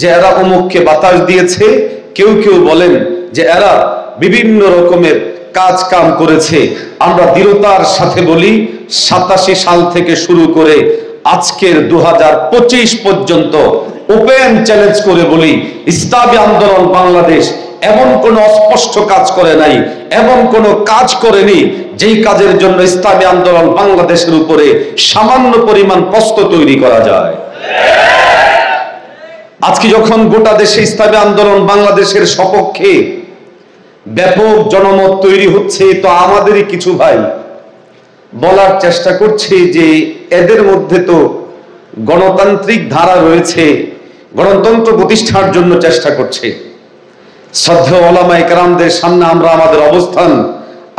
যে এরা অমুককে বাতাস দিয়েছে, কেউ কেউ বলেন যে এরা বিভিন্ন রকমের কাজ কাম করেছে। আমরা দৃঢ়তার সাথে বলি 87 সাল থেকে শুরু করে আজকের 2025 পর্যন্ত ওপেন চ্যালেঞ্জ করে বলি, ইসলামী আন্দোলন বাংলাদেশ এমন কোন অস্পষ্ট কাজ করে নাই, এমন কোন কাজ করেনি যেই কাজের জন্য ইসলামী আন্দোলন বাংলাদেশের উপরে সামান্য পরিমাণ প্রশ্ন তৈরি করা যায়। আজকে যখন গোটা দেশে ইসলামী আন্দোলন বাংলাদেশের সপক্ষে ব্যাপক জনমত তৈরি হচ্ছে, তো আমাদেরই কিছু ভাই বলার চেষ্টা করছে যে এদের মধ্যে তো গণতান্ত্রিক ধারা রয়েছে, গণতন্ত্র প্রতিষ্ঠার জন্য চেষ্টা করছে। শ্রদ্ধেয় ওলামায়ে কেরামদের সামনে আমরা আমাদের অবস্থান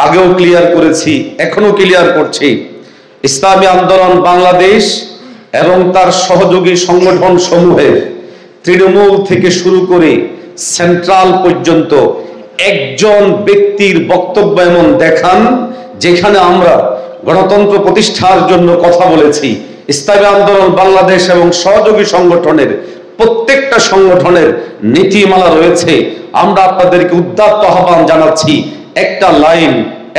আগেও ক্লিয়ার করেছি, এখনো ক্লিয়ার করছি। ইসলামী আন্দোলন বাংলাদেশ এবং তার সহযোগী সংগঠন সমূহের তৃণমূল থেকে শুরু করে সেন্ট্রাল পর্যন্ত একজন ব্যক্তির বক্তব্য এমন দেখান যেখানে আমরা গণতন্ত্র প্রতিষ্ঠার জন্য কথা বলেছি। ইসলামী আন্দোলন বাংলাদেশ এবং সহযোগী সংগঠনের প্রত্যেকটা সংগঠনের নীতিমালা রয়েছে। আমরা আপনাদেরকে উদাত্ত আহ্বান জানাচ্ছি, একটা লাইন,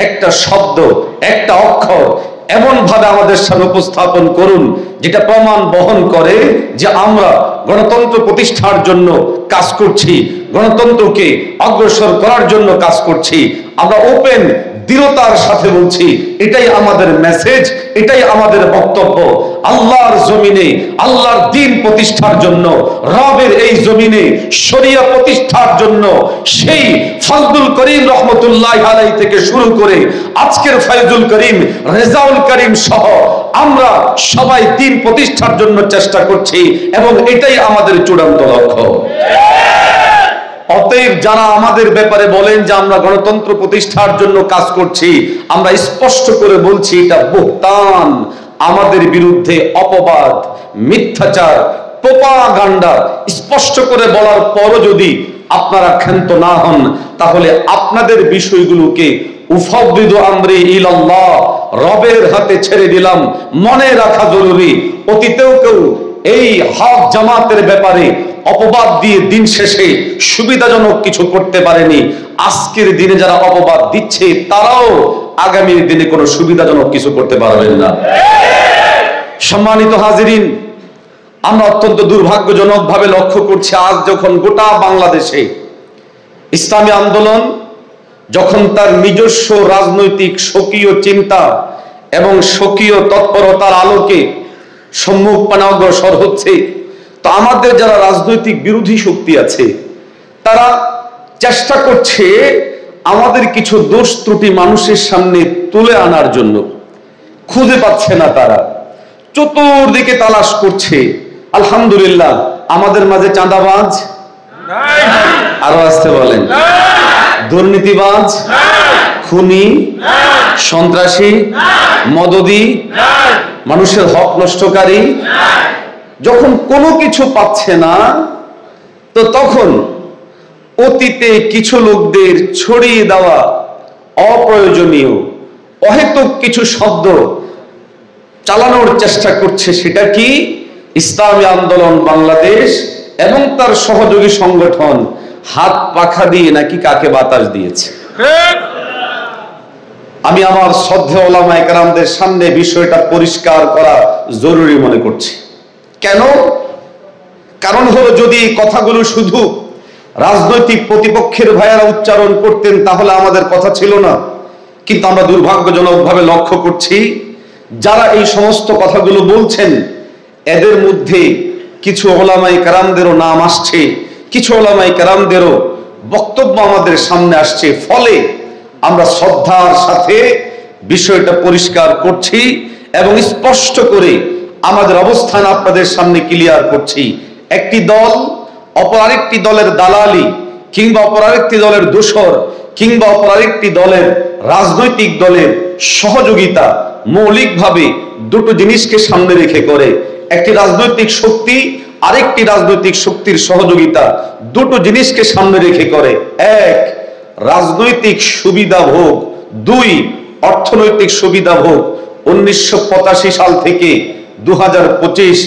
একটা শব্দ, একটা অক্ষর এমন ভাবে আমাদের সামনে উপস্থাপন করুন যেটা প্রমাণ বহন করে যে আমরা গণতন্ত্র প্রতিষ্ঠার জন্য কাজ করছি, গণতন্ত্রকে অগ্রসর করার জন্য কাজ করছি। আমরা ওপেন দৃঢ়তার সাথে বলছি, এটাই আমাদের মেসেজ, এটাই আমাদের বক্তব্য। আল্লাহর জমিনে আল্লাহর দ্বীন প্রতিষ্ঠার জন্য, রবের এই জমিনে শরিয়া প্রতিষ্ঠার জন্য সেই ফজলুল করিম রহমতুল্লাহ আলাইহি থেকে শুরু করে আজকের ফয়জুল করিম, রেজাউল করিম সহ আমরা সবাই দ্বীন প্রতিষ্ঠার জন্য চেষ্টা করছি এবং এটাই আমাদের চূড়ান্ত লক্ষ্য। অতএব যারা আমাদের ব্যাপারে বলেন যে আমরা গণতন্ত্র প্রতিষ্ঠার জন্য কাজ করছি, আমরা স্পষ্ট করে বলছি এটা বুহতান, আমাদের বিরুদ্ধে অপবাদ, মিথ্যাচার, প্রোপাগান্ডা। স্পষ্ট করে বলার পরও যদি আপনারা ক্ষান্ত না হন, তাহলে আপনাদের বিষয়গুলোকে উফাউযিদু আমরি ইলাল্লাহ, রবের হাতে ছেড়ে দিলাম। মনে রাখা জরুরি, অতীতেও কেউ এই হক জামাতের ব্যাপারে অপবাদ দিয়ে দিন শেষে সুবিধাজনক কিছু করতে পারেনি। আজকের দিনে যারা অপবাদ দিচ্ছে তারাও আগামী দিনে কোনো সুবিধাজনক কিছু করতে পারবেন না। সম্মানিত হাজিরিন, আমরা অত্যন্ত দুর্ভাগ্যজনক ভাবে লক্ষ্য করছি, আজ যখন গোটা বাংলাদেশে ইসলামী আন্দোলন যখন তার নিজস্ব রাজনৈতিক স্বকীয় চিন্তা এবং স্বকীয় তৎপরতার আলোকে সম্মুখ পানে অগ্রসর হচ্ছে, তো আমাদের যারা রাজনৈতিক বিরোধী শক্তি আছে তারা চেষ্টা করছে আমাদের কিছু দোষ ত্রুটি মানুষের সামনে তুলে আনার জন্য। খুঁজে পাচ্ছে না, তারা চতুর্দিকে তালাশ করছে। আলহামদুলিল্লাহ, আমাদের মাঝে চাঁদাবাজ আরো আসতে বলেন, দুর্নীতিবাজ, খুনি, সন্ত্রাসী, মদদি, মানুষের হক নষ্টকারী যখন কোনো কিছু পাচ্ছে না, তো তখন অতীতে কিছু লোকদের ছড়িয়ে দেওয়া অপ্রয়োজনীয় অহেতুক কিছু শব্দ চালানোর চেষ্টা করছে। সেটা কি? ইসলামী আন্দোলন বাংলাদেশ এবং তার সহযোগী সংগঠন হাত পাখা দিয়ে নাকি কাকে বাতাস দিয়েছে। আমি আমার শ্রদ্ধেয় ওলামায়ে কেরামদের সামনে বিষয়টা পরিষ্কার করা জরুরি মনে করছি। কেন? কারণ হলো, যদি এই কথাগুলো শুধু রাজনৈতিক প্রতিপক্ষের ভাইয়ারা উচ্চারণ করতেন তাহলে আমাদের কথা ছিল না। কিন্তু আমরা দুর্ভাগ্যজনকভাবে লক্ষ্য করছি যারা এই সমস্ত কথাগুলো বলছেন এদের মধ্যে কিছু ওলামায়ে কেরামদেরও নাম আসছে, কিছু ওলামায়ে কেরামদেরও বক্তব্য আমাদের সামনে আসছে। ফলে আমরা শ্রদ্ধার সাথে বিষয়টা পরিষ্কার করছি এবং স্পষ্ট করে আমাদের অবস্থান আপনাদের সামনে ক্লিয়ার করছি। একটি দল অপর আরেকটি দলের দালালি কিংবা অপর আরেকটি দলের দোসর কিংবা অপর আরেকটি দলের রাজনৈতিক দলের সহযোগিতা মৌলিকভাবে দুটো জিনিসকে সামনে রেখে করে। একটি রাজনৈতিক শক্তি আরেকটি রাজনৈতিক শক্তির সহযোগিতা দুটো জিনিসকে সামনে রেখে করে। এক, রাজনৈতিক সুবিধা ভোগ। দুই, অর্থনৈতিক সুবিধা ভোগ। 1985 সাল থেকে 2025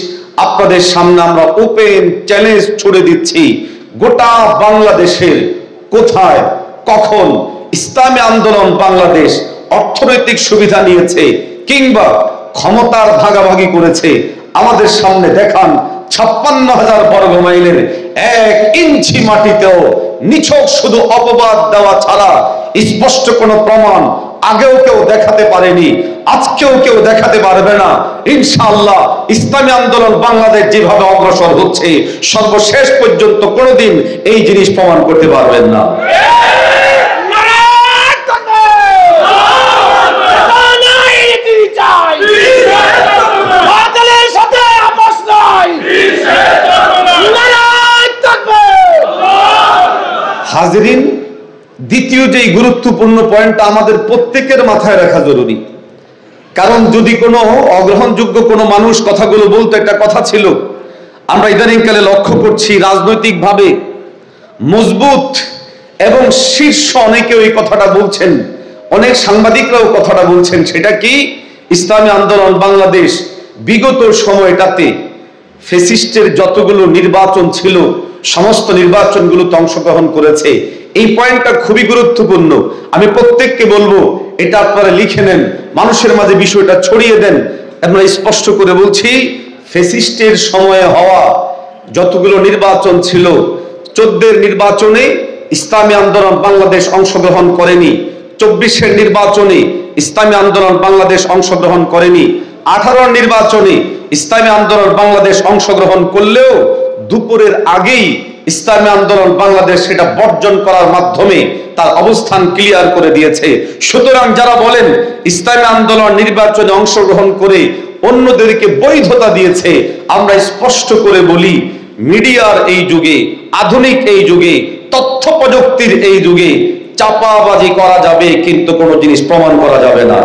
আপনাদের সামনে আমরা ওপেন চ্যালেঞ্জ ছুড়ে দিচ্ছি, গোটা বাংলাদেশের কোথায় কখন ইসলামী আন্দোলন বাংলাদেশ অর্থনৈতিক সুবিধা নিয়েছে কিংবা ক্ষমতার ভাগাভাগি করেছে, আমাদের সামনে দেখান। 56,000 বর্গ মাইলের 1 ইঞ্চি মাটিতেও নিছক শুধু অপবাদ দেওয়া ছাড়া স্পষ্ট কোনো প্রমাণ আগেও কেউ দেখাতে পারেনি, আজকেও কেউ দেখাতে পারবে না। ইনশাআল্লাহ ইসলামী আন্দোলন বাংলাদেশ যেভাবে অগ্রসর হচ্ছে, সর্বশেষ পর্যন্ত কোনোদিন এই জিনিস প্রমাণ করতে পারবেন না। হাজরিন, দ্বিতীয় যে গুরুত্বপূর্ণ পয়েন্টটা আমাদের প্রত্যেকের মাথায় রাখা জরুরি, কারণ যদি কোনো অগ্রহণযোগ্য কোনো মানুষ কথাগুলো বলতো, একটা কথা ছিল, আমরা ইদানিংকালে লক্ষ্য করছি রাজনৈতিকভাবে মজবুত এবং শীর্ষ অনেকেও এই কথাটা বলছেন, অনেক সাংবাদিকরাও কথাটা বলছেন। সেটা কি? ইসলামী আন্দোলন বাংলাদেশ বিগত সময়টাতে ফ্যাসিস্টের যতগুলো নির্বাচন ছিল সমস্ত নির্বাচনগুলোতে অংশগ্রহণ করেছে। এই পয়েন্টটা খুবই গুরুত্বপূর্ণ। আমি প্রত্যেককে বলবো এটা আপনারা লিখে নেন, মানুষের মাঝে বিষয়টা ছড়িয়ে দেন। আমরা স্পষ্ট করে বলছি, ফ্যাসিস্টের সময়ে হওয়া যতগুলো নির্বাচন ছিল, 14 নির্বাচনে ইসলামী আন্দোলন বাংলাদেশ অংশগ্রহণ করেনি, 24 নির্বাচনে ইসলামী আন্দোলন বাংলাদেশ অংশগ্রহণ করেনি, 18 নির্বাচনে ইসলামী আন্দোলন বাংলাদেশ অংশগ্রহণ করলেও দুপুরের আগেই ইসলামী আন্দোলন বাংলাদেশ সেটা বর্জন করার মাধ্যমে তার অবস্থান ক্লিয়ার করে দিয়েছে। সুতরাং যারা বলেন ইসলামী আন্দোলন নির্বাচনে অংশগ্রহণ করে অন্যদেরকে বৈধতা দিয়েছে, আমরা স্পষ্ট করে বলি, মিডিয়ার এই যুগে, আধুনিক এই যুগে, তথ্য প্রযুক্তির এই যুগে চাপাবাজি করা যাবে, কিন্তু কোনো জিনিস প্রমাণ করা যাবে না।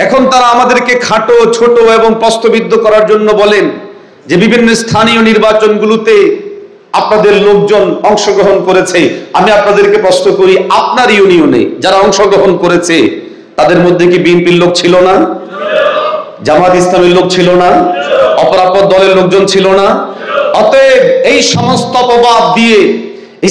এখন তারা আমাদেরকে খাটো, ছোট এবং প্রশ্নবিদ্ধ করার জন্য বলেন যে বিভিন্ন স্থানীয় নির্বাচনগুলোতে আপনাদের লোকজন অংশগ্রহণ করেছে। আমি আপনাদেরকে প্রশ্ন করি, আপনার ইউনিয়নে যারা অংশগ্রহণ করেছে তাদের মধ্যে কি বিএনপির লোক ছিল না? জামাত ইসলামের লোক ছিল না? অপরাপর দলের লোকজন ছিল না? অতএব এই সমস্ত অপবাদ দিয়ে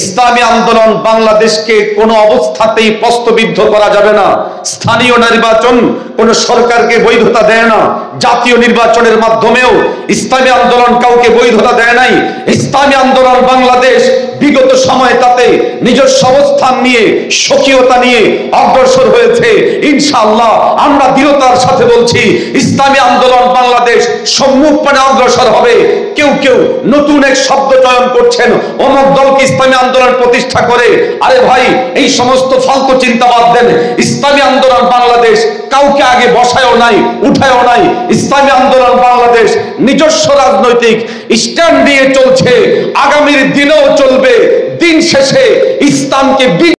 ইসলামী আন্দোলন বাংলাদেশকে কোনো অবস্থাতেই প্রশ্নবিদ্ধ করা যাবে না। স্থানীয় নির্বাচন কোন সরকারকে বৈধতা দেয় না, জাতীয় নির্বাচনের মাধ্যমেও ইসলামী আন্দোলন কাউকে বৈধতা দেয় নাই। ইসলামী আন্দোলন বাংলাদেশ বিগত সময় তাতে নিজস্ব অবস্থান নিয়ে, স্বকীয়তা নিয়ে অগ্রসর হয়েছে। ইনশাআল্লাহ আমরা দৃঢ়তার সাথে বলছি, ইসলামী আন্দোলন বাংলাদেশ সম্মুখপানে অগ্রসর হবে। কেউ কেউ নতুন এক শব্দ চয়ন করছেন, অমুক দলকে ইসলামী আন্দোলন প্রতিষ্ঠা করে। আরে ভাই, এই সমস্ত ফালতু চিন্তাবাদ দেন। ইসলামী আন্দোলন বাংলাদেশ কাউকে আগে বসায়ও নাই, উঠায়ও নাই। ইসলামী আন্দোলন বাংলাদেশ নিজস্ব রাজনৈতিক স্ট্যান্ড নিয়ে চলছে, আগামীর দিনেও চলবে। দিন শেষে ইসলামকে